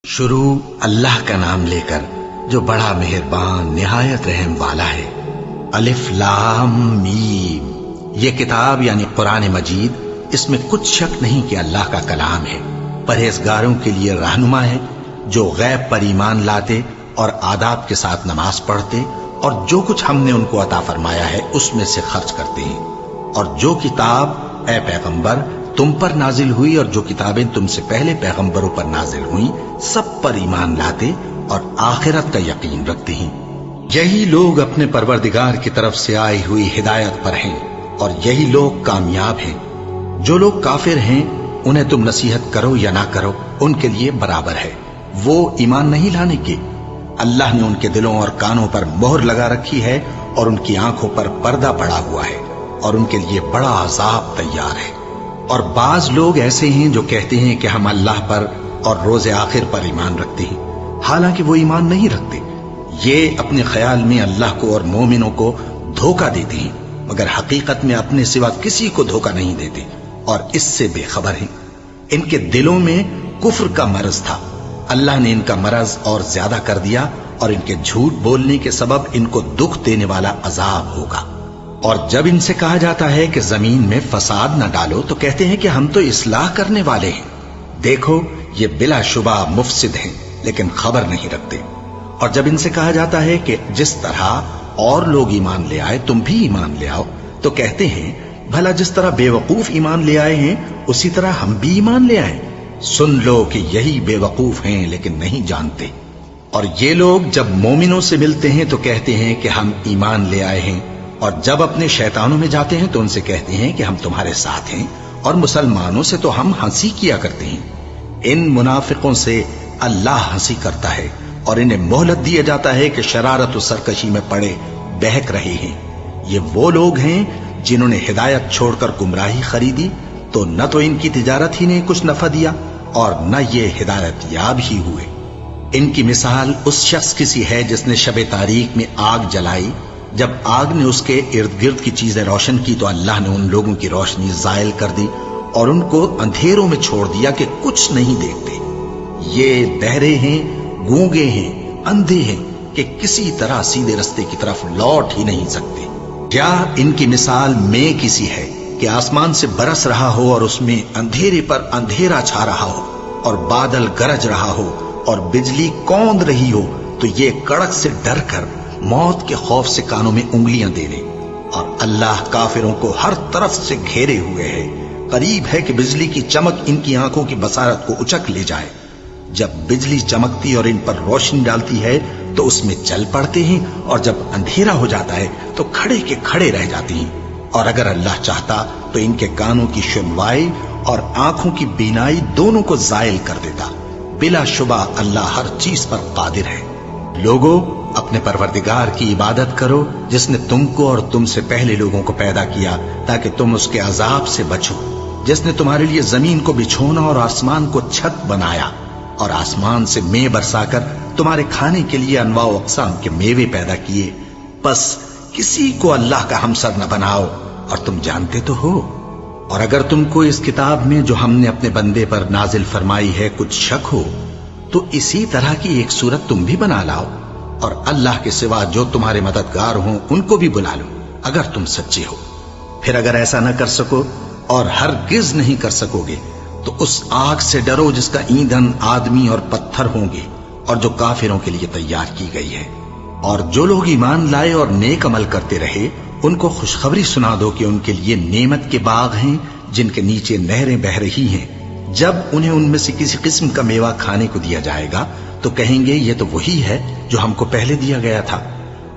شروع اللہ کا نام لے کر جو بڑا مہربان نہایت رحم والا ہے۔ الف لام میم، یہ کتاب یعنی قرآن مجید، اس میں کچھ شک نہیں کہ اللہ کا کلام ہے، پرہیزگاروں کے لیے رہنما ہے جو غیب پر ایمان لاتے اور آداب کے ساتھ نماز پڑھتے اور جو کچھ ہم نے ان کو عطا فرمایا ہے اس میں سے خرچ کرتے ہیں، اور جو کتاب اے پیغمبر تم پر نازل ہوئی اور جو کتابیں تم سے پہلے پیغمبروں پر نازل ہوئیں سب پر ایمان لاتے اور آخرت کا یقین رکھتے ہیں۔ یہی لوگ اپنے پروردگار کی طرف سے آئی ہوئی ہدایت پر ہیں اور یہی لوگ کامیاب ہیں۔ جو لوگ کافر ہیں انہیں تم نصیحت کرو یا نہ کرو ان کے لیے برابر ہے، وہ ایمان نہیں لانے کے۔ اللہ نے ان کے دلوں اور کانوں پر مہر لگا رکھی ہے اور ان کی آنکھوں پر پردہ پڑا ہوا ہے اور ان کے لیے بڑا عذاب تیار ہے۔ اور بعض لوگ ایسے ہیں جو کہتے ہیں کہ ہم اللہ پر اور روز آخر پر ایمان رکھتے ہیں، حالانکہ وہ ایمان نہیں رکھتے۔ یہ اپنے خیال میں اللہ کو اور مومنوں کو دھوکہ دیتے ہیں، مگر حقیقت میں اپنے سوا کسی کو دھوکہ نہیں دیتے اور اس سے بے خبر ہیں۔ ان کے دلوں میں کفر کا مرض تھا، اللہ نے ان کا مرض اور زیادہ کر دیا اور ان کے جھوٹ بولنے کے سبب ان کو دکھ دینے والا عذاب ہوگا۔ اور جب ان سے کہا جاتا ہے کہ زمین میں فساد نہ ڈالو تو کہتے ہیں کہ ہم تو اصلاح کرنے والے ہیں۔ دیکھو یہ بلا شبہ مفسد ہیں لیکن خبر نہیں رکھتے۔ اور جب ان سے کہا جاتا ہے کہ جس طرح اور لوگ ایمان لے آئے تم بھی ایمان لے آؤ تو کہتے ہیں بھلا جس طرح بے وقوف ایمان لے آئے ہیں اسی طرح ہم بھی ایمان لے آئیں۔ سن لو کہ یہی بے وقوف ہیں لیکن نہیں جانتے۔ اور یہ لوگ جب مومنوں سے ملتے ہیں تو کہتے ہیں کہ ہم ایمان لے آئے ہیں، اور جب اپنے شیطانوں میں جاتے ہیں تو ان سے کہتے ہیں کہ ہم تمہارے ساتھ ہیں، اور مسلمانوں سے تو ہم ہنسی کیا کرتے ہیں۔ ان منافقوں سے اللہ ہنسی کرتا ہے اور انہیں مہلت دیا جاتا ہے کہ شرارت و سرکشی میں پڑے بہک رہے ہیں۔ یہ وہ لوگ ہیں جنہوں نے ہدایت چھوڑ کر گمراہی خریدی تو نہ تو ان کی تجارت ہی نے کچھ نفع دیا اور نہ یہ ہدایت یاب ہی ہوئے۔ ان کی مثال اس شخص کی سی ہے جس نے شب تاریک میں آگ جلائی، جب آگ نے اس کے ارد گرد کی چیزیں روشن کی تو اللہ نے ان لوگوں کی روشنی زائل کر دی اور ان کو اندھیروں میں چھوڑ دیا کہ کچھ نہیں دیکھتے۔ یہ بہرے ہیں، گونگے ہیں، اندھے ہیں کہ کسی طرح سیدھے رستے کی طرف لوٹ ہی نہیں سکتے۔ یا ان کی مثال میں کسی ہے کہ آسمان سے برس رہا ہو اور اس میں اندھیرے پر اندھیرا چھا رہا ہو اور بادل گرج رہا ہو اور بجلی کوند رہی ہو تو یہ کڑک سے ڈر کر موت کے خوف سے کانوں میں انگلیاں دے لے۔ اور اللہ کافروں کو ہر طرف سے گھیرے ہوئے ہے، قریب ہے کہ بجلی کی چمک ان کی آنکھوں کی بصارت کو اچک لے جائے۔ جب بجلی چمکتی اور ان پر روشنی ڈالتی ہے تو اس میں چل پڑتے ہیں، اور جب اندھیرا ہو جاتا ہے تو کھڑے کے کھڑے رہ جاتے ہیں۔ اور اگر اللہ چاہتا تو ان کے کانوں کی سنوائی اور آنکھوں کی بینائی دونوں کو زائل کر دیتا۔ بلا شبہ اللہ ہر چیز پر قادر ہے۔ لوگو اپنے پروردگار کی عبادت کرو جس نے تم کو اور تم سے پہلے لوگوں کو پیدا کیا تاکہ تم اس کے عذاب سے بچو، جس نے تمہارے لیے زمین کو بچھونا اور آسمان کو چھت بنایا اور آسمان سے مے برسا کر تمہارے کھانے کے لیے انواع و اقسام کے میوے پیدا کیے۔ پس کسی کو اللہ کا ہمسر نہ بناؤ اور تم جانتے تو ہو۔ اور اگر تم کو اس کتاب میں جو ہم نے اپنے بندے پر نازل فرمائی ہے کچھ شک ہو تو اسی طرح کی ایک صورت تم بھی بنا لاؤ، اور اللہ کے سوا جو تمہارے مددگار ہوں ان کو بھی بلا لو اگر تم سچے ہو۔ پھر اگر ایسا نہ کر سکو اور ہرگز نہیں کر سکو گے تو اس آگ سے ڈرو جس کا ایندھن آدمی اور پتھر ہوں گے اور جو کافروں کے لیے تیار کی گئی ہے۔ اور جو لوگ ایمان لائے اور نیک عمل کرتے رہے ان کو خوشخبری سنا دو کہ ان کے لیے نعمت کے باغ ہیں جن کے نیچے نہریں بہہ رہی ہیں۔ جب انہیں ان میں سے کسی قسم کا میوہ کھانے کو دیا جائے گا تو کہیں گے یہ تو وہی ہے جو ہم کو پہلے دیا گیا تھا،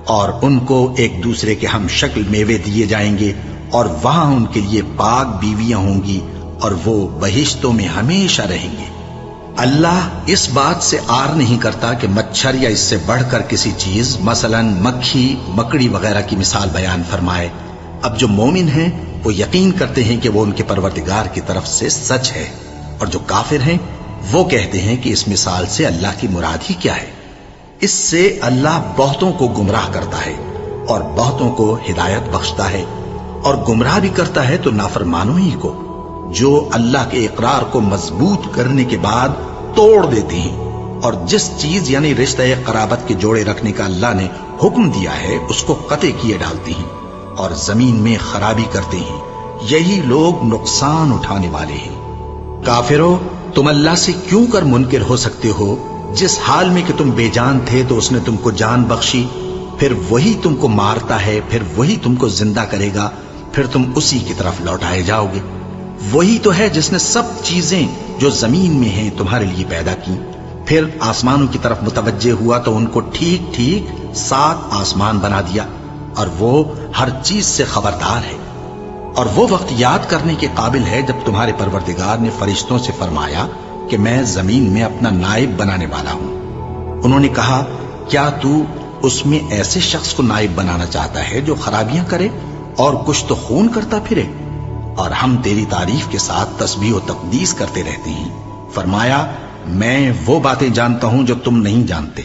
اور ان کو ایک دوسرے کے ہم شکل میوے دیے جائیں گے اور وہاں ان کے لیے پاک بیویاں ہوں گی اور وہ بہشتوں میں ہمیشہ رہیں گے۔ اللہ اس بات سے آر نہیں کرتا کہ مچھر یا اس سے بڑھ کر کسی چیز مثلا مکھی مکڑی وغیرہ کی مثال بیان فرمائے۔ اب جو مومن ہیں وہ یقین کرتے ہیں کہ وہ ان کے پروردگار کی طرف سے سچ ہے، اور جو کافر ہیں وہ کہتے ہیں کہ اس مثال سے اللہ کی مراد ہی کیا ہے۔ اس سے اللہ بہتوں کو گمراہ کرتا ہے اور بہتوں کو ہدایت بخشتا ہے، اور گمراہ بھی کرتا ہے تو نافرمانوں ہی کو، جو اللہ کے اقرار کو مضبوط کرنے کے بعد توڑ دیتے ہیں اور جس چیز یعنی رشتہ قرابت کے جوڑے رکھنے کا اللہ نے حکم دیا ہے اس کو قطع کیے ڈالتے ہیں اور زمین میں خرابی کرتے ہیں، یہی لوگ نقصان اٹھانے والے ہیں۔ کافرو، تم اللہ سے کیوں کر منکر ہو سکتے ہو؟ جس حال میں کہ تم بے جان تھے تو اس نے تم کو جان بخشی، پھر وہی تم کو مارتا ہے، پھر وہی تم کو زندہ کرے گا، پھر تم اسی کی طرف لوٹائے جاؤ گے۔ وہی تو ہے جس نے سب چیزیں جو زمین میں ہیں تمہارے لیے پیدا کی، پھر آسمانوں کی طرف متوجہ ہوا تو ان کو ٹھیک ٹھیک 7 آسمان بنا دیا، اور وہ ہر چیز سے خبردار ہے۔ اور وہ وقت یاد کرنے کے قابل ہے جب تمہارے پروردگار نے فرشتوں سے فرمایا کہ میں زمین میں اپنا نائب بنانے والا ہوں۔ انہوں نے کہا، کیا تو اس میں ایسے شخص کو نائب بنانا چاہتا ہے جو خرابیاں کرے اور کچھ تو خون کرتا پھرے؟ اور ہم تیری تعریف کے ساتھ تسبیح و تقدیس کرتے رہتے ہیں۔ فرمایا، میں وہ باتیں جانتا ہوں جو تم نہیں جانتے۔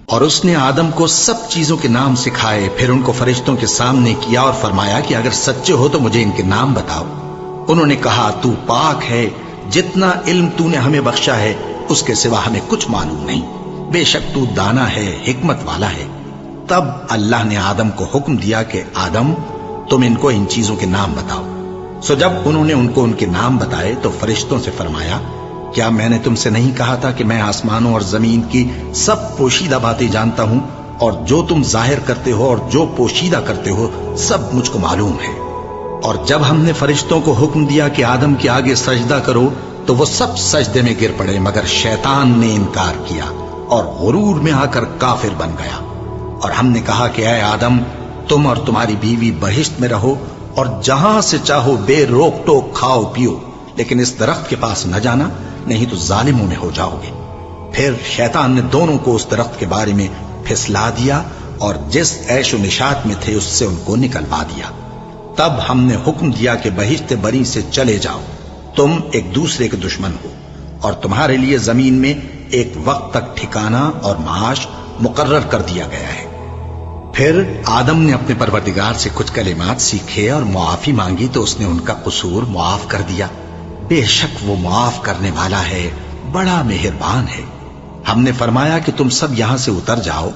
اور اس نے آدم کو سب چیزوں کے نام سکھائے، پھر ان کو فرشتوں کے سامنے کیا اور فرمایا کہ اگر سچے ہو تو مجھے ان کے نام بتاؤ۔ انہوں نے کہا، تو پاک ہے، جتنا علم تو نے ہمیں بخشا ہے اس کے سوا ہمیں کچھ معلوم نہیں، بے شک تو دانا ہے، حکمت والا ہے۔ تب اللہ نے آدم کو حکم دیا کہ آدم، تم ان کو ان چیزوں کے نام بتاؤ۔ سو جب انہوں نے ان کو ان کے نام بتائے تو فرشتوں سے فرمایا، کیا میں نے تم سے نہیں کہا تھا کہ میں آسمانوں اور زمین کی سب پوشیدہ باتیں جانتا ہوں، اور جو تم ظاہر کرتے ہو اور جو پوشیدہ کرتے ہو سب مجھ کو معلوم ہے۔ اور جب ہم نے فرشتوں کو حکم دیا کہ آدم کے آگے سجدہ کرو تو وہ سب سجدے میں گر پڑے، مگر شیطان نے انکار کیا اور غرور میں آ کر کافر بن گیا۔ اور ہم نے کہا کہ اے آدم، تم اور تمہاری بیوی بہشت میں رہو اور جہاں سے چاہو بے روک ٹوک کھاؤ پیو، لیکن اس درخت کے پاس نہ جانا، نہیں تو ظالموں میں ہو جاؤ گے۔ پھر شیطان نے دونوں کو اس درخت کے بارے میں پھسلا دیا اور جس عیش و نشاط میں تھے اس سے ان کو نکلوا دیا۔ تب ہم نے حکم دیا کہ بہشت بری سے چلے جاؤ، تم ایک دوسرے کے دشمن ہو، اور تمہارے لیے زمین میں ایک وقت تک ٹھکانہ اور معاش مقرر کر دیا گیا ہے۔ پھر آدم نے اپنے پروردگار سے کچھ کلمات سیکھے اور معافی مانگی تو اس نے ان کا قصور معاف کر دیا۔ بے شک وہ معاف کرنے والا ہے، بڑا مہربان ہے۔ ہم نے فرمایا کہ تم سب یہاں سے اتر جاؤ،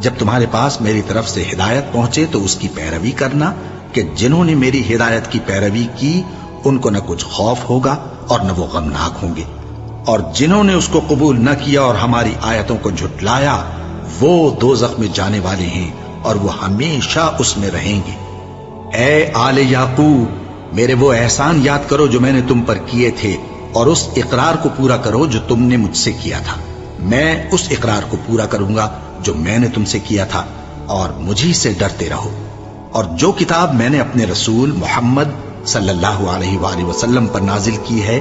جب تمہارے پاس میری طرف سے ہدایت پہنچے تو اس کی پیروی کرنا، کہ جنہوں نے میری ہدایت کی پیروی کی ان کو نہ کچھ خوف ہوگا اور نہ وہ غمناک ہوں گے، اور جنہوں نے اس کو قبول نہ کیا اور ہماری آیتوں کو جھٹلایا وہ دوزخ میں جانے والے ہیں اور وہ ہمیشہ اس میں رہیں گے۔ اے آل یعقوب، میرے وہ احسان یاد کرو جو میں نے تم پر کیے تھے، اور اس اقرار کو پورا کرو جو تم نے مجھ سے کیا تھا۔ میں اس اقرار کو پورا کروں گا جو میں نے تم سے کیا تھا، اور مجھی سے ڈرتے رہو۔ اور جو کتاب میں نے اپنے رسول محمد صلی اللہ علیہ وآلہ وسلم پر نازل کی ہے،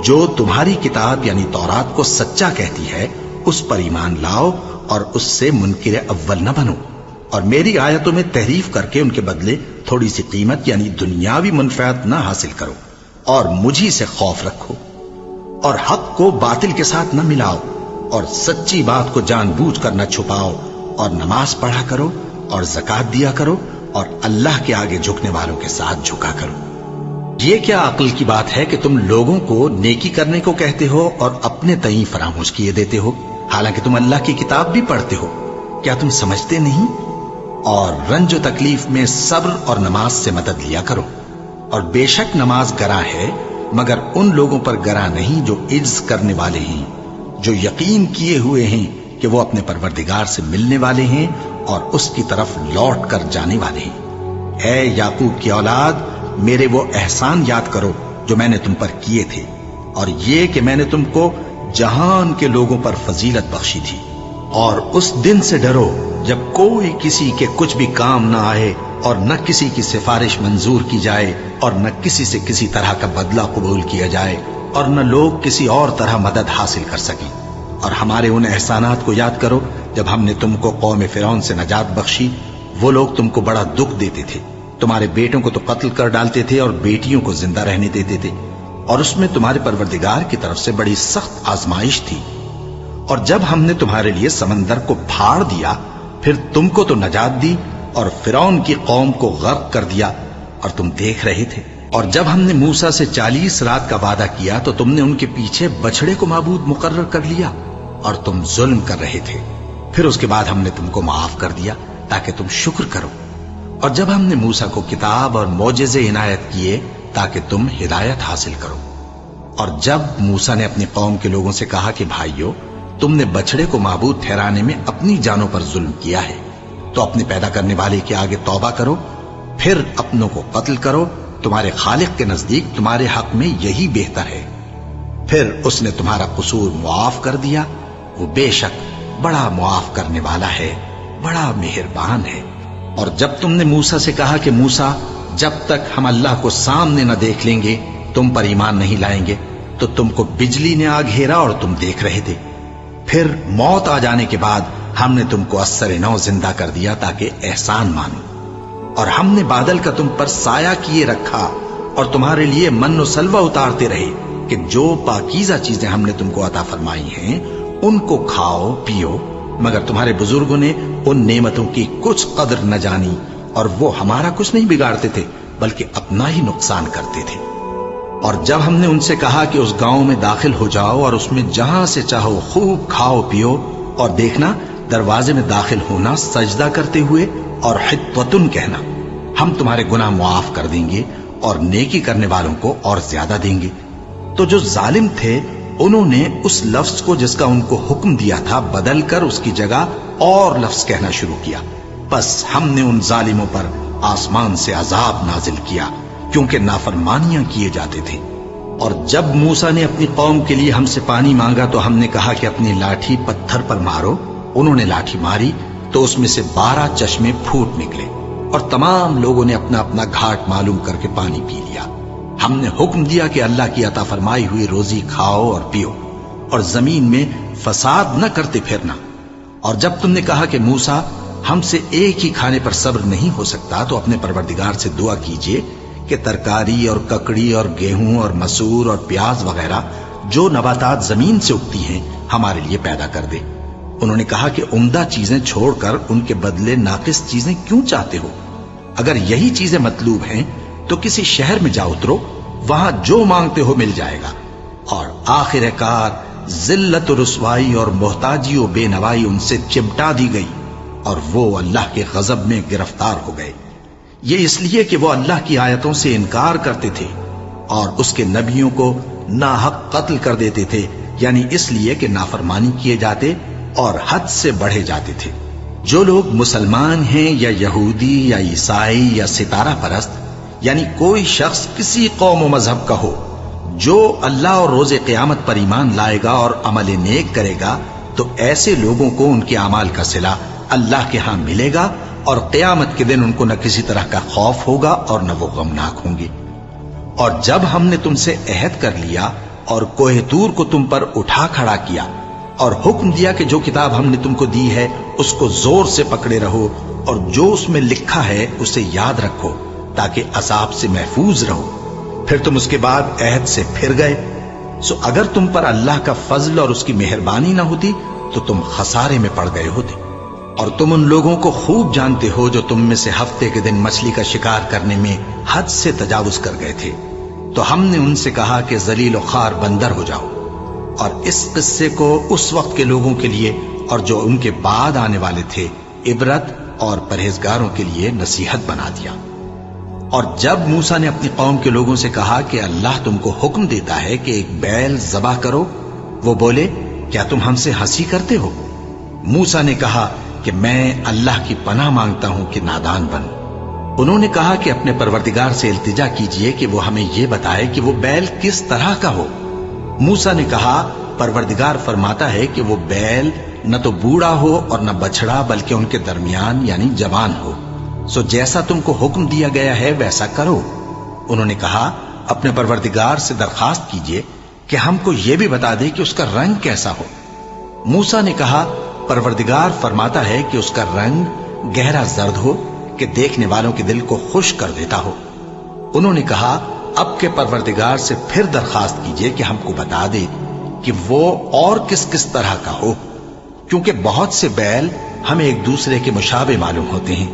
جو تمہاری کتاب یعنی تورات کو سچا کہتی ہے، اس پر ایمان لاؤ اور اس سے منکر اول نہ بنو، اور میری آیتوں میں تحریف کر کے ان کے بدلے تھوڑی سی قیمت یعنی دنیاوی منفعت نہ حاصل کرو، اور مجھی سے خوف رکھو، اور حق کو باطل کے ساتھ نہ ملاؤ، اور سچی بات کو جان بوجھ کر نہ چھپاؤ، اور نماز پڑھا کرو اور زکوٰۃ دیا کرو، اور اللہ کے آگے جھکنے والوں کے ساتھ جھکا کرو۔ یہ کیا عقل کی بات ہے کہ تم لوگوں کو نیکی کرنے کو کہتے ہو اور اپنے تئیں فراموش کیے دیتے ہو، حالانکہ تم اللہ کی کتاب بھی پڑھتے ہو؟ کیا تم سمجھتے نہیں؟ اور رنج و تکلیف میں صبر اور نماز سے مدد لیا کرو، اور بے شک نماز گراں ہے، مگر ان لوگوں پر گراں نہیں جو عجز کرنے والے ہیں، جو یقین کیے ہوئے ہیں کہ وہ اپنے پروردگار سے ملنے والے ہیں اور اس کی طرف لوٹ کر جانے والے ہیں۔ اے یعقوب کی اولاد، میرے وہ احسان یاد کرو جو میں نے تم پر کیے تھے، اور یہ کہ میں نے تم کو جہان کے لوگوں پر فضیلت بخشی تھی۔ اور اس دن سے ڈرو جب کوئی کسی کے کچھ بھی کام نہ آئے، اور نہ کسی کی سفارش منظور کی جائے، اور نہ کسی سے کسی طرح کا بدلہ قبول کیا جائے، اور نہ لوگ کسی اور طرح مدد حاصل کر سکیں۔ اور ہمارے ان احسانات کو یاد کرو جب ہم نے تم کو قوم فرعون سے نجات بخشی۔ وہ لوگ تم کو بڑا دکھ دیتے تھے، تمہارے بیٹوں کو تو قتل کر ڈالتے تھے اور بیٹیوں کو زندہ رہنے دیتے تھے، اور اس میں تمہارے پروردگار کی طرف سے بڑی سخت آزمائش تھی۔ اور جب ہم نے تمہارے لیے سمندر کو پھاڑ دیا، پھر تم کو تو نجات دی اور فرعون کی قوم کو غرق کر دیا، اور تم دیکھ رہے تھے۔ اور جب ہم نے موسیٰ سے 40 رات کا وعدہ کیا تو تم نے ان کے پیچھے بچڑے کو معبود مقرر کر لیا، اور تم ظلم کر رہے تھے. پھر اس کے بعد ہم نے تم کو معاف کر دیا تاکہ تم شکر کرو. اور جب ہم نے موسیٰ کو کتاب اور معجزے عنایت کیے تاکہ تم ہدایت حاصل کرو. اور جب موسیٰ نے اپنی قوم کے لوگوں سے کہا کہ بھائیو، تم نے بچڑے کو معبود ٹھہرانے میں اپنی جانوں پر ظلم کیا ہے، تو اپنے پیدا کرنے والے کے آگے توبہ کرو، پھر اپنوں کو قتل کرو، تمہارے خالق کے نزدیک تمہارے حق میں یہی بہتر ہے. پھر اس نے تمہارا قصور معاف کر دیا. وہ بے شک بڑا معاف کرنے والا ہے، بڑا مہربان ہے. اور جب تم نے موسیٰ سے کہا کہ موسیٰ، جب تک ہم اللہ کو سامنے نہ دیکھ لیں گے تم پر ایمان نہیں لائیں گے، تو تم کو بجلی نے آ گھیرا اور تم دیکھ رہے تھے. پھر موت آ جانے کے بعد ہم نے تم کو اثر نو زندہ کر دیا تاکہ احسان مانو. اور ہم نے بادل کا تم پر سایہ کیے رکھا اور تمہارے لیے من و سلوہ اتارتے رہے کہ جو پاکیزہ چیزیں ہم نے تم کو عطا فرمائی ہیں ان کو کھاؤ پیو، مگر تمہارے بزرگوں نے ان نعمتوں کی کچھ قدر نہ جانی اور وہ ہمارا کچھ نہیں بگاڑتے تھے بلکہ اپنا ہی نقصان کرتے تھے. اور جب ہم نے ان سے کہا کہ اس گاؤں میں داخل ہو جاؤ اور اس میں جہاں سے چاہو خوب کھاؤ پیو، اور دیکھنا دروازے میں داخل ہونا سجدہ کرتے ہوئے اور حطوتن کہنا، ہم تمہارے گناہ معاف کر دیں گے اور نیکی کرنے والوں کو اور زیادہ دیں گے. تو جو ظالم تھے انہوں نے اس لفظ کو جس کا ان کو حکم دیا تھا بدل کر اس کی جگہ اور لفظ کہنا شروع کیا. بس ہم نے ان ظالموں پر آسمان سے عذاب نازل کیا کیونکہ نافرمانیاں کیے جاتے تھے. اور جب موسیٰ نے اپنی قوم کے لیے ہم سے پانی مانگا تو ہم نے کہا کہ اپنی لاٹھی پتھر پر مارو. انہوں نے لاٹھی ماری تو اس میں سے 12 چشمے پھوٹ نکلے اور تمام لوگوں نے اپنا اپنا گھاٹ معلوم کر کے پانی پی لیا. ہم نے حکم دیا کہ اللہ کی عطا فرمائی ہوئی روزی کھاؤ اور پیو اور زمین میں فساد نہ کرتے پھرنا. اور جب تم نے کہا کہ موسیٰ ہم سے ایک ہی کھانے پر صبر نہیں ہو سکتا تو اپنے پروردگار سے دعا کیجئے کہ ترکاری اور ککڑی اور گیہوں اور مسور اور پیاز وغیرہ جو نباتات زمین سے اگتی ہیں ہمارے لیے پیدا کر دے. انہوں نے کہا کہ عمدہ چیزیں چھوڑ کر ان کے بدلے ناقص چیزیں کیوں چاہتے ہو؟ اگر یہی چیزیں مطلوب ہیں تو کسی شہر میں جا اترو، وہاں جو مانگتے ہو مل جائے گا. اور آخر کار ذلت و رسوائی اور محتاجی و بے نوائی ان سے چمٹا دی گئی اور وہ اللہ کے غضب میں گرفتار ہو گئے. یہ اس لیے کہ وہ اللہ کی آیتوں سے انکار کرتے تھے اور اس کے نبیوں کو ناحق قتل کر دیتے تھے، یعنی اس لیے کہ نافرمانی کیے جاتے اور حد سے بڑھے جاتے تھے. جو لوگ مسلمان ہیں یا یہودی یا عیسائی یا ستارہ پرست، یعنی کوئی شخص کسی قوم و مذہب کا ہو، جو اللہ اور روز قیامت پر ایمان لائے گا اور عمل نیک کرے گا تو ایسے لوگوں کو ان کے اعمال کا صلہ اللہ کے ہاں ملے گا اور قیامت کے دن ان کو نہ کسی طرح کا خوف ہوگا اور نہ وہ غمناک ہوں گے. اور جب ہم نے تم سے عہد کر لیا اور کوہ طور کو تم پر اٹھا کھڑا کیا اور حکم دیا کہ جو کتاب ہم نے تم کو دی ہے اس کو زور سے پکڑے رہو اور جو اس میں لکھا ہے اسے یاد رکھو تاکہ عذاب سے محفوظ رہو، پھر تم اس کے بعد عہد سے پھر گئے، سو اگر تم پر اللہ کا فضل اور اس کی مہربانی نہ ہوتی تو تم خسارے میں پڑ گئے ہوتے. اور تم ان لوگوں کو خوب جانتے ہو جو تم میں سے ہفتے کے دن مچھلی کا شکار کرنے میں حد سے تجاوز کر گئے تھے، تو ہم نے ان سے کہا کہ ذلیل و خوار بندر ہو جاؤ. اور اس قصے کو اس وقت کے لوگوں کے لیے اور جو ان کے بعد آنے والے تھے عبرت اور پرہیزگاروں کے لیے نصیحت بنا دیا. اور جب موسیٰ نے اپنی قوم کے لوگوں سے کہا کہ اللہ تم کو حکم دیتا ہے کہ ایک بیل ذبح کرو، وہ بولے کیا تم ہم سے ہنسی کرتے ہو؟ موسیٰ نے کہا کہ میں اللہ کی پناہ مانگتا ہوں کہ نادان بنوں. انہوں نے کہا کہ اپنے پروردگار سے التجا کیجئے کہ وہ ہمیں یہ بتائے کہ وہ بیل کس طرح کا ہو. موسیٰ نے کہا پروردگار فرماتا ہے کہ وہ بیل نہ تو بوڑھا ہو اور نہ بچڑا بلکہ ان کے درمیان یعنی جوان ہو، سو جیسا تم کو حکم دیا گیا ہے ویسا کرو. انہوں نے کہا اپنے پروردگار سے درخواست کیجئے کہ ہم کو یہ بھی بتا دے کہ اس کا رنگ کیسا ہو. موسیٰ نے کہا پروردگار فرماتا ہے کہ اس کا رنگ گہرا زرد ہو کہ دیکھنے والوں کے دل کو خوش کر دیتا ہو. انہوں نے کہا اب کے پروردگار سے پھر درخواست کیجئے کہ ہم کو بتا دے کہ وہ اور کس کس طرح کا ہو، کیونکہ بہت سے بیل ہمیں ایک دوسرے کے مشابہ معلوم ہوتے ہیں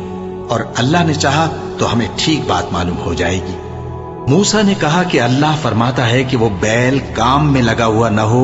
اور اللہ نے چاہا تو ہمیں ٹھیک بات معلوم ہو جائے گی. موسیٰ نے کہا کہ اللہ فرماتا ہے کہ وہ بیل کام میں لگا ہوا نہ ہو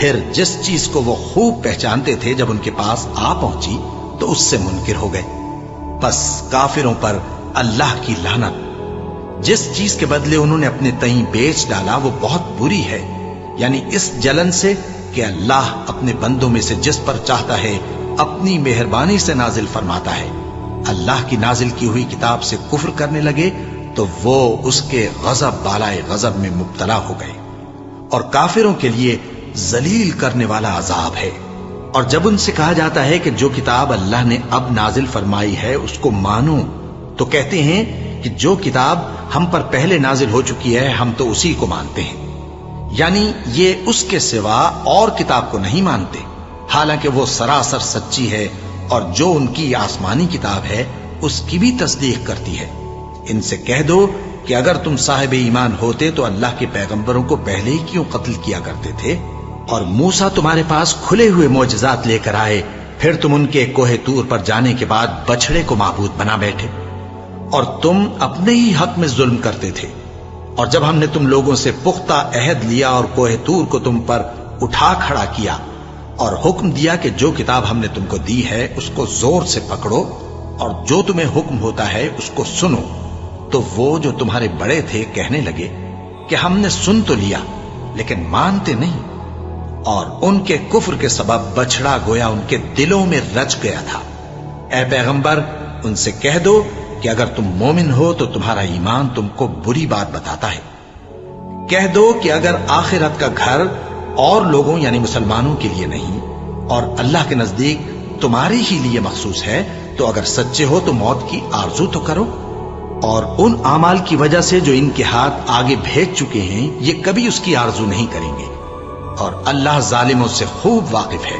پھر جس چیز کو وہ خوب پہچانتے تھے جب ان کے پاس آ پہنچی تو اس سے منکر ہو گئے۔ بس کافروں پر اللہ کی لعنت۔ جس چیز کے بدلے انہوں نے اپنے تئیں بیچ ڈالا وہ بہت بری ہے، یعنی اس جلن سے کہ اللہ اپنے بندوں میں سے جس پر چاہتا ہے اپنی مہربانی سے نازل فرماتا ہے۔ اللہ کی نازل کی ہوئی کتاب سے کفر کرنے لگے تو وہ اس کے غضب بالائے غضب میں مبتلا ہو گئے، اور کافروں کے لیے ذلیل کرنے والا عذاب ہے۔ اور جب ان سے کہا جاتا ہے کہ جو کتاب اللہ نے اب نازل فرمائی ہے اس کو مانو، تو کہتے ہیں کہ جو کتاب ہم پر پہلے نازل ہو چکی ہے ہم تو اسی کو مانتے ہیں، یعنی یہ اس کے سوا اور کتاب کو نہیں مانتے، حالانکہ وہ سراسر سچی ہے، اور جو ان کی آسمانی کتاب ہے اس کی بھی تصدیق کرتی ہے۔ ان سے کہہ دو کہ اگر تم صاحب ایمان ہوتے تو اللہ کے پیغمبروں کو پہلے ہی کیوں قتل کیا کرتے تھے؟ اور موسیٰ تمہارے پاس کھلے ہوئے معجزات لے کر آئے، پھر تم ان کے کوہ طور پر جانے کے بعد بچڑے کو معبود بنا بیٹھے، اور تم اپنے ہی حق میں ظلم کرتے تھے۔ اور جب ہم نے تم لوگوں سے پختہ عہد لیا اور کوہ طور کو تم پر اٹھا کھڑا کیا اور حکم دیا کہ جو کتاب ہم نے تم کو دی ہے اس کو زور سے پکڑو اور جو تمہیں حکم ہوتا ہے اس کو سنو، تو وہ جو تمہارے بڑے تھے کہنے لگے کہ ہم نے سن تو لیا لیکن مانتے نہیں، اور ان کے کفر کے سبب بچڑا گویا ان کے دلوں میں رچ گیا تھا۔ اے پیغمبر ان سے کہہ دو کہ اگر تم مومن ہو تو تمہارا ایمان تم کو بری بات بتاتا ہے۔ کہہ دو کہ اگر آخرت کا گھر اور لوگوں یعنی مسلمانوں کے لیے نہیں اور اللہ کے نزدیک تمہارے ہی لیے مخصوص ہے تو اگر سچے ہو تو موت کی آرزو تو کرو، اور ان اعمال کی وجہ سے جو ان کے ہاتھ آگے بھیج چکے ہیں یہ کبھی اس کی آرزو نہیں کریں گے، اور اللہ ظالموں سے خوب واقف ہے۔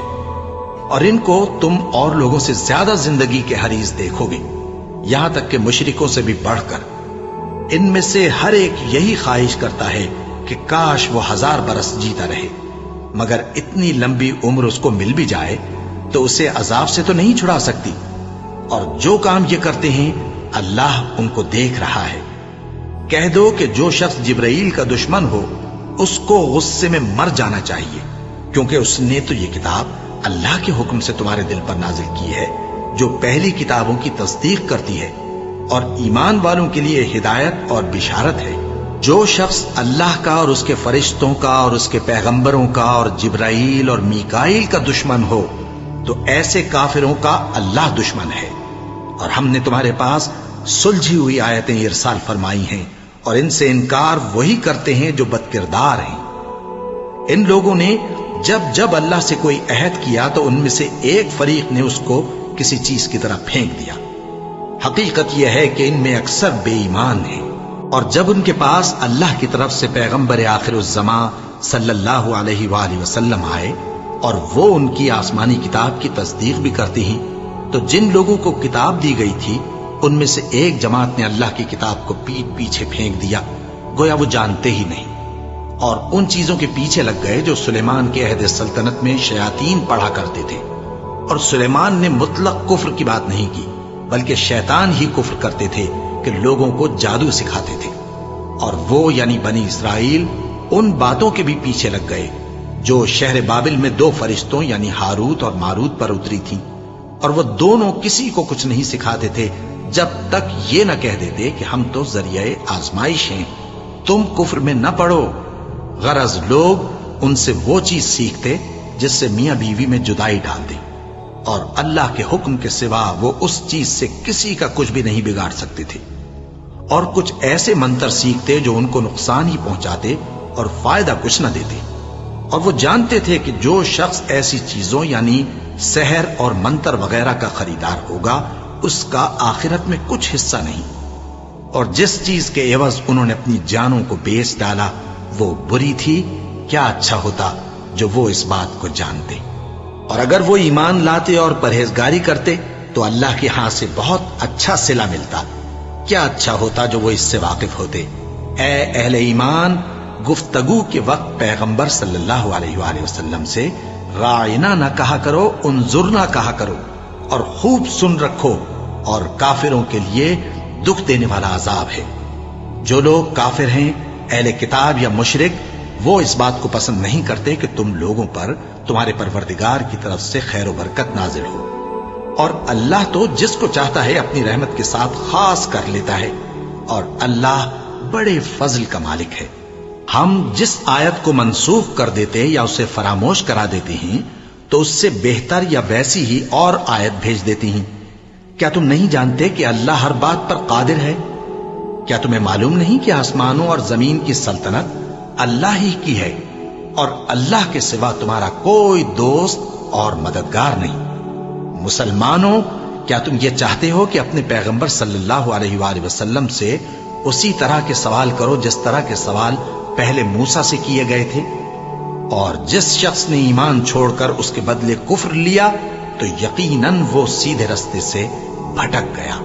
اور ان کو تم اور لوگوں سے زیادہ زندگی کے حریص دیکھو گے، یہاں تک کہ مشرکوں سے بھی بڑھ کر۔ ان میں سے ہر ایک یہی خواہش کرتا ہے کہ کاش وہ 1000 برس جیتا رہے، مگر اتنی لمبی عمر اس کو مل بھی جائے تو اسے عذاب سے تو نہیں چھڑا سکتی، اور جو کام یہ کرتے ہیں اللہ ان کو دیکھ رہا ہے۔ کہہ دو کہ جو شخص جبرائیل کا دشمن ہو اس کو غصے میں مر جانا چاہیے، کیونکہ اس نے تو یہ کتاب اللہ کے حکم سے تمہارے دل پر نازل کی ہے جو پہلی کتابوں کی تصدیق کرتی ہے، اور ایمان والوں کے لیے ہدایت اور بشارت ہے۔ جو شخص اللہ کا اور اس کے فرشتوں کا اور اس کے پیغمبروں کا اور جبرائیل اور میکائیل کا دشمن ہو تو ایسے کافروں کا اللہ دشمن ہے۔ اور ہم نے تمہارے پاس سلجھی ہوئی آیتیں ارسال فرمائی ہیں، اور ان سے انکار وہی کرتے ہیں جو بد کردار ہیں۔ ان لوگوں نے جب جب اللہ سے کوئی عہد کیا تو ان میں سے ایک فریق نے اس کو کسی چیز کی طرح پھینک دیا۔ حقیقت یہ ہے کہ ان میں اکثر بے ایمان ہیں، اور جب ان کے پاس اللہ کی طرف سے پیغمبر آخر الزماں صلی اللہ علیہ وآلہ وسلم آئے اور وہ ان کی آسمانی کتاب کی تصدیق بھی کرتی ہیں، تو جن لوگوں کو کتاب دی گئی تھی ان میں سے ایک جماعت نے اللہ کی کتاب کو پیٹ پیچھے پھینک دیا، گویا وہ جانتے ہی نہیں، اور ان چیزوں کے پیچھے لگ گئے جو سلیمان کے عہد سلطنت میں شیاطین پڑھا کرتے تھے۔ اور سلیمان نے مطلق کفر کی بات نہیں کی، بلکہ شیطان ہی کفر کرتے تھے کہ لوگوں کو جادو سکھاتے تھے، اور وہ یعنی بنی اسرائیل ان باتوں کے بھی پیچھے لگ گئے جو شہر بابل میں 2 فرشتوں یعنی ہاروت اور ماروت پر اتری تھیں، اور وہ دونوں کسی کو کچھ نہیں سکھاتے تھے جب تک یہ نہ کہہ دیتے کہ ہم تو ذریعہ آزمائش ہیں، تم کفر میں نہ پڑو۔ غرض لوگ ان سے وہ چیز سیکھتے جس سے میاں بیوی میں جدائی ڈال دے، اور اللہ کے حکم کے سوا وہ اس چیز سے کسی کا کچھ بھی نہیں بگاڑ سکتے تھے، اور کچھ ایسے منتر سیکھتے جو ان کو نقصان ہی پہنچاتے اور فائدہ کچھ نہ دیتے۔ اور وہ جانتے تھے کہ جو شخص ایسی چیزوں یعنی سحر اور منتر وغیرہ کا خریدار ہوگا اس کا آخرت میں کچھ حصہ نہیں، اور جس چیز کے عوض انہوں نے اپنی جانوں کو بیچ ڈالا وہ بری تھی۔ کیا اچھا ہوتا جو وہ اس بات کو جانتے، اور اگر وہ ایمان لاتے اور پرہیزگاری کرتے تو اللہ کے ہاں سے بہت اچھا صلہ ملتا۔ کیا اچھا ہوتا جو وہ اس سے واقف ہوتے۔ اے اہل ایمان، گفتگو کے وقت پیغمبر صلی اللہ علیہ وآلہ وسلم سے راعنا نہ کہا کرو، انظرنا کہا کرو، اور خوب سن رکھو، اور کافروں کے لیے دکھ دینے والا عذاب ہے۔ جو لوگ کافر ہیں، اہل کتاب یا مشرک، وہ اس بات کو پسند نہیں کرتے کہ تم لوگوں پر تمہارے پروردگار کی طرف سے خیر و برکت نازل ہو، اور اللہ تو جس کو چاہتا ہے اپنی رحمت کے ساتھ خاص کر لیتا ہے، اور اللہ بڑے فضل کا مالک ہے۔ ہم جس آیت کو منسوخ کر دیتے یا اسے فراموش کرا دیتے ہیں تو اس سے بہتر یا ویسی ہی اور آیت بھیج دیتی ہیں۔ کیا تم نہیں جانتے کہ اللہ ہر بات پر قادر ہے؟ کیا تمہیں معلوم نہیں کہ آسمانوں اور زمین کی سلطنت اللہ ہی کی ہے، اور اللہ کے سوا تمہارا کوئی دوست اور مددگار نہیں؟ مسلمانوں، کیا تم یہ چاہتے ہو کہ اپنے پیغمبر صلی اللہ علیہ وآلہ وسلم سے اسی طرح کے سوال کرو جس طرح کے سوال پہلے موسیٰ سے کیے گئے تھے؟ اور جس شخص نے ایمان چھوڑ کر اس کے بدلے کفر لیا تو یقیناً وہ سیدھے رستے سے بھٹک گیا۔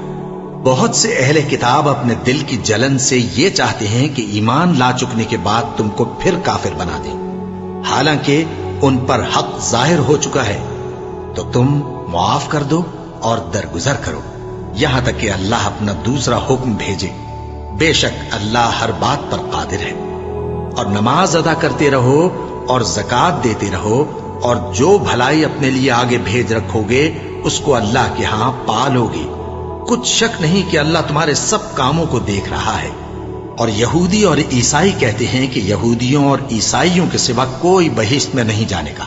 بہت سے اہل کتاب اپنے دل کی جلن سے یہ چاہتے ہیں کہ ایمان لا چکنے کے بعد تم کو پھر کافر بنا دیں، حالانکہ ان پر حق ظاہر ہو چکا ہے۔ تو تم معاف کر دو اور درگزر کرو یہاں تک کہ اللہ اپنا دوسرا حکم بھیجے۔ بے شک اللہ ہر بات پر قادر ہے۔ اور نماز ادا کرتے رہو اور زکوٰۃ دیتے رہو، اور جو بھلائی اپنے لیے آگے بھیج رکھو گے اس کو اللہ کے ہاں پالو گے۔ کچھ شک نہیں کہ اللہ تمہارے سب کاموں کو دیکھ رہا ہے۔ اور یہودی اور عیسائی کہتے ہیں کہ یہودیوں اور عیسائیوں کے سوا کوئی بہشت میں نہیں جانے گا۔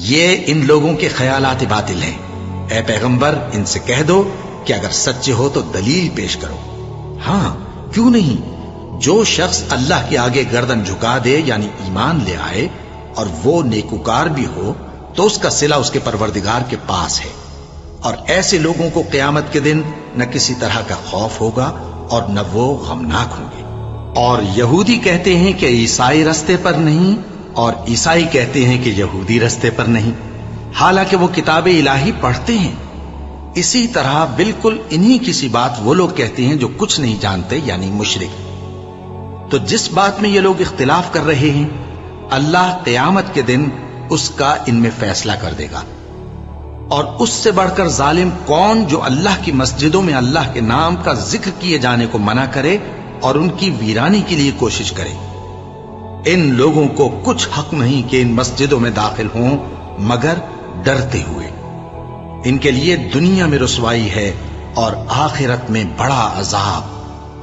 یہ ان لوگوں کے خیالات باطل ہیں۔ اے پیغمبر، ان سے کہہ دو کہ اگر سچے ہو تو دلیل پیش کرو۔ ہاں، کیوں نہیں؟ جو شخص اللہ کے آگے گردن جھکا دے یعنی ایمان لے آئے اور وہ نیکوکار بھی ہو تو اس کا صلہ اس کے پروردگار کے پاس ہے، اور ایسے لوگوں کو قیامت کے دن نہ کسی طرح کا خوف ہوگا اور نہ وہ غمناک ہوں گے۔ اور یہودی کہتے ہیں کہ عیسائی رستے پر نہیں، اور عیسائی کہتے ہیں کہ یہودی رستے پر نہیں، حالانکہ وہ کتاب الہی پڑھتے ہیں۔ اسی طرح بالکل انہی کسی بات وہ لوگ کہتے ہیں جو کچھ نہیں جانتے یعنی مشرک۔ تو جس بات میں یہ لوگ اختلاف کر رہے ہیں اللہ قیامت کے دن اس کا ان میں فیصلہ کر دے گا۔ اور اس سے بڑھ کر ظالم کون جو اللہ کی مسجدوں میں اللہ کے نام کا ذکر کیے جانے کو منع کرے اور ان کی ویرانی کے لیے کوشش کرے۔ ان لوگوں کو کچھ حق نہیں کہ ان مسجدوں میں داخل ہوں مگر ڈرتے ہوئے۔ ان کے لیے دنیا میں رسوائی ہے اور آخرت میں بڑا عذاب۔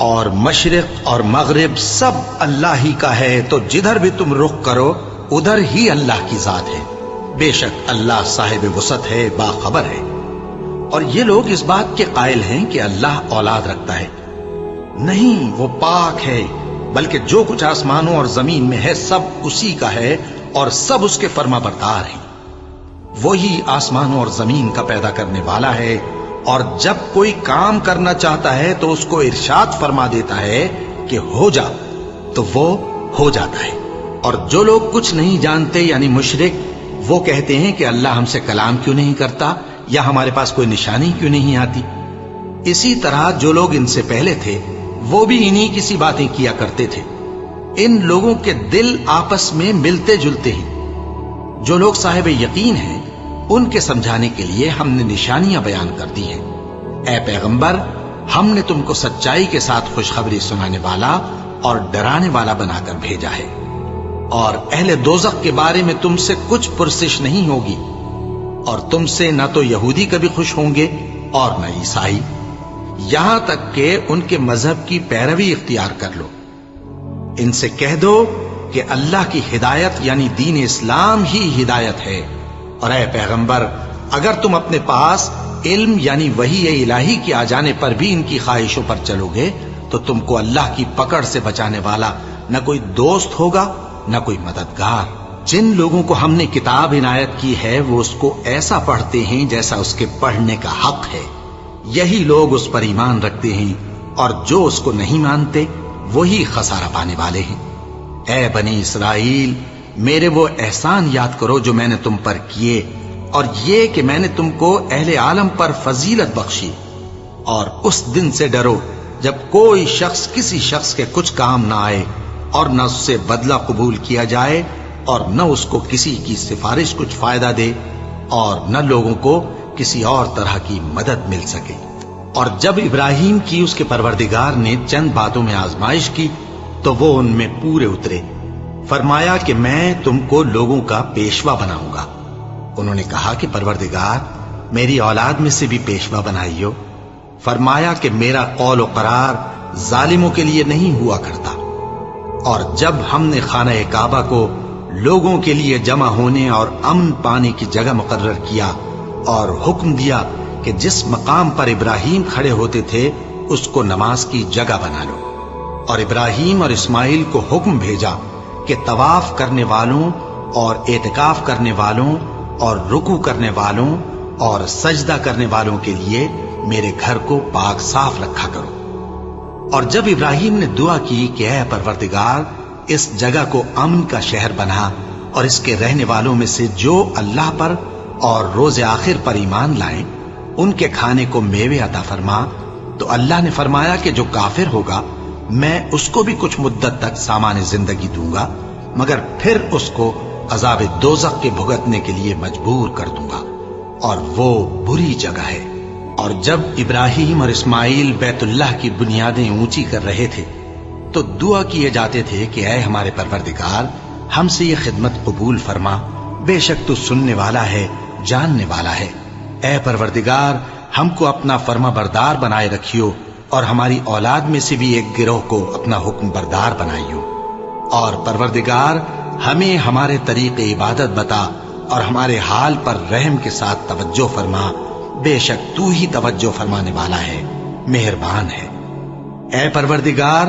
اور مشرق اور مغرب سب اللہ ہی کا ہے، تو جدھر بھی تم رخ کرو ادھر ہی اللہ کی ذات ہے۔ بے شک اللہ صاحب وسعت ہے، باخبر ہے۔ اور یہ لوگ اس بات کے قائل ہیں کہ اللہ اولاد رکھتا ہے۔ نہیں، وہ پاک ہے، بلکہ جو کچھ آسمانوں اور زمین میں ہے سب اسی کا ہے اور سب اس کے فرما بردار ہیں۔ وہی آسمانوں اور زمین کا پیدا کرنے والا ہے، اور جب کوئی کام کرنا چاہتا ہے تو اس کو ارشاد فرما دیتا ہے کہ ہو جا، تو وہ ہو جاتا ہے۔ اور جو لوگ کچھ نہیں جانتے یعنی مشرک، وہ کہتے ہیں کہ اللہ ہم سے کلام کیوں نہیں کرتا یا ہمارے پاس کوئی نشانی کیوں نہیں آتی۔ اسی طرح جو لوگ ان سے پہلے تھے وہ بھی انہی کسی باتیں کیا کرتے تھے۔ ان لوگوں کے دل آپس میں ملتے جلتے ہیں۔ جو لوگ صاحب یقین ہیں ان کے سمجھانے کے لیے ہم نے نشانیاں بیان کر دی ہیں۔ اے پیغمبر، ہم نے تم کو سچائی کے ساتھ خوشخبری سنانے والا اور ڈرانے والا بنا کر بھیجا ہے، اور اہل دوزخ کے بارے میں تم سے کچھ پرسش نہیں ہوگی، اور تم سے نہ تو یہودی کبھی خوش ہوں گے اور نہ عیسائی، یہاں تک کہ ان کے مذہب کی پیروی اختیار کر لو۔ ان سے کہہ دو کہ اللہ کی ہدایت یعنی دین اسلام ہی ہدایت ہے، اور اے پیغمبر، اگر تم اپنے پاس علم یعنی وحی الہی کے آ جانے پر بھی ان کی خواہشوں پر چلو گے تو تم کو اللہ کی پکڑ سے بچانے والا نہ کوئی دوست ہوگا نہ کوئی مددگار۔ جن لوگوں کو ہم نے کتاب عنایت کی ہے وہ اس کو ایسا پڑھتے ہیں جیسا اس کے پڑھنے کا حق ہے، یہی لوگ اس پر ایمان رکھتے ہیں، اور جو اس کو نہیں مانتے وہی خسارہ پانے والے ہیں۔ اے بنی اسرائیل، میرے وہ احسان یاد کرو جو میں نے تم پر کیے، اور یہ کہ میں نے تم کو اہل عالم پر فضیلت بخشی۔ اور اس دن سے ڈرو جب کوئی شخص کسی شخص کے کچھ کام نہ آئے، اور نہ اس سے بدلہ قبول کیا جائے، اور نہ اس کو کسی کی سفارش کچھ فائدہ دے، اور نہ لوگوں کو کسی اور طرح کی مدد مل سکے۔ اور جب ابراہیم کی اس کے پروردگار نے چند باتوں میں آزمائش کی تو وہ ان میں پورے اترے۔ فرمایا کہ میں تم کو لوگوں کا پیشوا بناؤں گا۔ انہوں نے کہا کہ پروردگار میری اولاد میں سے بھی پیشوا بنائیو۔ فرمایا کہ میرا قول و قرار ظالموں کے لیے نہیں ہوا کرتا۔ اور جب ہم نے خانہ کعبہ کو لوگوں کے لیے جمع ہونے اور امن پانے کی جگہ مقرر کیا اور حکم دیا کہ جس مقام پر ابراہیم کھڑے ہوتے تھے اس کو نماز کی جگہ بنا لو، اور ابراہیم اور اسماعیل کو حکم بھیجا کہ طواف کرنے والوں اور اعتکاف کرنے والوں اور رکوع کرنے والوں اور سجدہ کرنے والوں کے لیے میرے گھر کو پاک صاف رکھا کرو۔ اور جب ابراہیم نے دعا کی کہ اے پروردگار اس جگہ کو امن کا شہر بنا اور اس کے رہنے والوں میں سے جو اللہ پر اور روز آخر پر ایمان لائیں ان کے کھانے کو میوے عطا فرما، تو اللہ نے فرمایا کہ جو کافر ہوگا میں اس کو بھی کچھ مدت تک سامان زندگی دوں گا، مگر پھر اس کو عذاب دوزخ کے بھگتنے کے لیے مجبور کر دوں گا، اور وہ بری جگہ ہے۔ اور جب ابراہیم اور اسماعیل بیت اللہ کی بنیادیں اونچی کر رہے تھے تو دعا کیے جاتے تھے کہ اے ہمارے پروردگار ہم سے یہ خدمت قبول فرما، بے شک تو سننے والا ہے، جاننے والا ہے۔ اے پروردگار ہم کو اپنا فرما بردار بنائے رکھیو، اور ہماری اولاد میں سے بھی ایک گروہ کو اپنا حکم بردار بنائیو۔ اور پروردگار ہمیں ہمارے طریق عبادت بتا اور ہمارے حال پر رحم کے ساتھ توجہ فرما، بے شک تو ہی توجہ فرمانے والا ہے، مہربان ہے۔ اے پروردگار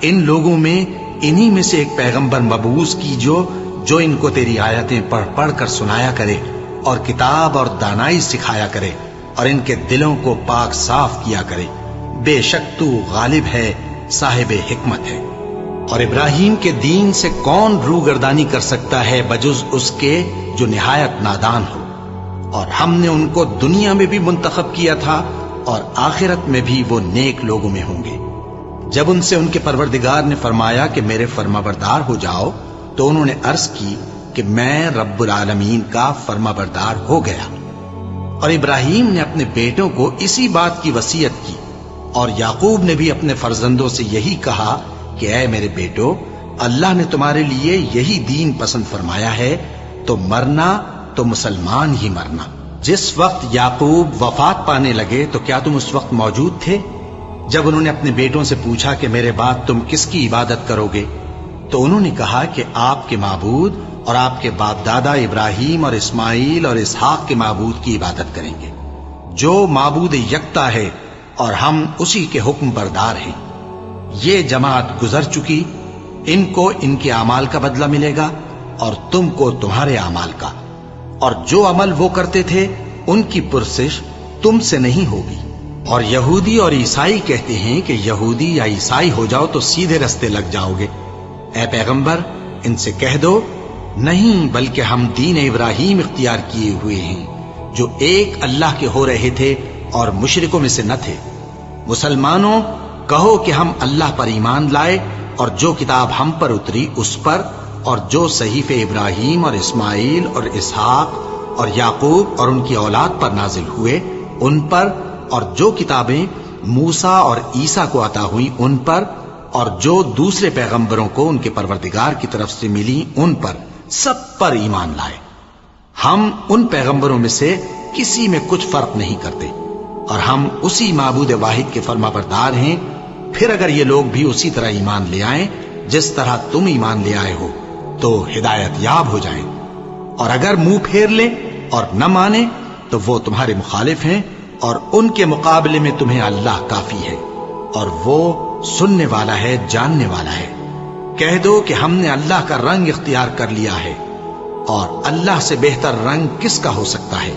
ان لوگوں میں انہی میں سے ایک پیغمبر مبعوث کیجو جو ان کو تیری آیتیں پڑھ پڑھ کر سنایا کرے اور کتاب اور دانائی سکھایا کرے اور ان کے دلوں کو پاک صاف کیا کرے، بے شک تو غالب ہے، صاحب حکمت ہے۔ اور ابراہیم کے دین سے کون روگردانی کر سکتا ہے بجز اس کے جو نہایت نادان ہو؟ اور ہم نے ان کو دنیا میں بھی منتخب کیا تھا اور آخرت میں بھی وہ نیک لوگوں میں ہوں گے۔ جب ان سے ان کے پروردگار نے فرمایا کہ میرے فرما بردار ہو جاؤ تو انہوں نے عرض کی کہ میں رب العالمین کا فرما بردار ہو گیا۔ اور ابراہیم نے اپنے بیٹوں کو اسی بات کی وصیت کی، اور یعقوب نے بھی اپنے فرزندوں سے یہی کہا کہ اے میرے بیٹو، اللہ نے تمہارے لیے یہی دین پسند فرمایا ہے، تو مرنا تو مسلمان ہی مرنا۔ جس وقت یعقوب وفات پانے لگے تو کیا تم اس وقت موجود تھے جب انہوں نے اپنے بیٹوں سے پوچھا کہ میرے بعد تم کس کی عبادت کرو گے؟ تو انہوں نے کہا کہ آپ کے معبود اور آپ کے باپ دادا ابراہیم اور اسماعیل اور اسحاق کے معبود کی عبادت کریں گے، جو معبود یکتا ہے اور ہم اسی کے حکم بردار ہیں۔ یہ جماعت گزر چکی، ان کو ان کے اعمال کا بدلہ ملے گا اور تم کو تمہارے اعمال کا، اور جو عمل وہ کرتے تھے ان کی پرسش تم سے نہیں ہوگی۔ اور یہودی اور عیسائی کہتے ہیں کہ یہودی یا عیسائی ہو جاؤ تو سیدھے رستے لگ جاؤ گے۔ اے پیغمبر ان سے کہہ دو نہیں، بلکہ ہم دین ابراہیم اختیار کیے ہوئے ہیں جو ایک اللہ کے ہو رہے تھے اور مشرکوں میں سے نہ تھے۔ مسلمانوں کہو کہ ہم اللہ پر ایمان لائے اور جو کتاب ہم پر اتری اس پر، اور جو صحیفے ابراہیم اور اسماعیل اور اسحاق اور یعقوب اور ان کی اولاد پر نازل ہوئے ان پر، اور جو کتابیں موسیٰ اور عیسیٰ کو عطا ہوئی ان پر، اور جو دوسرے پیغمبروں کو ان کے پروردگار کی طرف سے ملی ان پر، سب پر ایمان لائے۔ ہم ان پیغمبروں میں سے کسی میں کچھ فرق نہیں کرتے، اور ہم اسی معبود واحد کے فرما بردار ہیں۔ پھر اگر یہ لوگ بھی اسی طرح ایمان لے آئیں جس طرح تم ایمان لے آئے ہو تو ہدایت یاب ہو جائیں، اور اگر منہ پھیر لیں اور نہ مانیں تو وہ تمہارے مخالف ہیں، اور ان کے مقابلے میں تمہیں اللہ کافی ہے، اور وہ سننے والا ہے، جاننے والا ہے۔ کہہ دو کہ ہم نے اللہ کا رنگ اختیار کر لیا ہے، اور اللہ سے بہتر رنگ کس کا ہو سکتا ہے،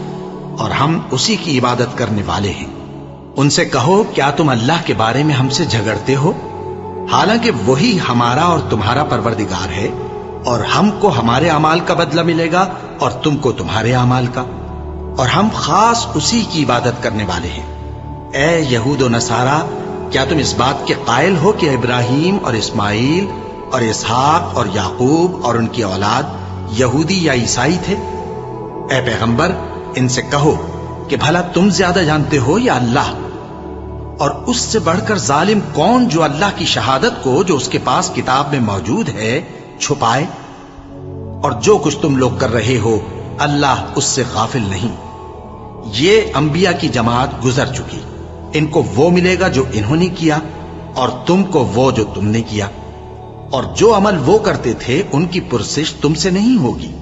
اور ہم اسی کی عبادت کرنے والے ہیں۔ ان سے کہو کیا تم اللہ کے بارے میں ہم سے جھگڑتے ہو، حالانکہ وہی ہمارا اور تمہارا پروردگار ہے، اور ہم کو ہمارے اعمال کا بدلہ ملے گا اور تم کو تمہارے اعمال کا، اور ہم خاص اسی کی عبادت کرنے والے ہیں۔ اے یہود و نصارا، کیا تم اس بات کے قائل ہو کہ ابراہیم اور اسماعیل اور اسحاق اور یعقوب اور ان کی اولاد یہودی یا عیسائی تھے؟ اے پیغمبر ان سے کہو کہ بھلا تم زیادہ جانتے ہو یا اللہ؟ اور اس سے بڑھ کر ظالم کون جو اللہ کی شہادت کو جو اس کے پاس کتاب میں موجود ہے چھپائے اور جو کچھ تم لوگ کر رہے ہو اللہ اس سے غافل نہیں۔ یہ انبیاء کی جماعت گزر چکی، ان کو وہ ملے گا جو انہوں نے کیا، اور تم کو وہ جو تم نے کیا، اور جو عمل وہ کرتے تھے ان کی پرسش تم سے نہیں ہوگی۔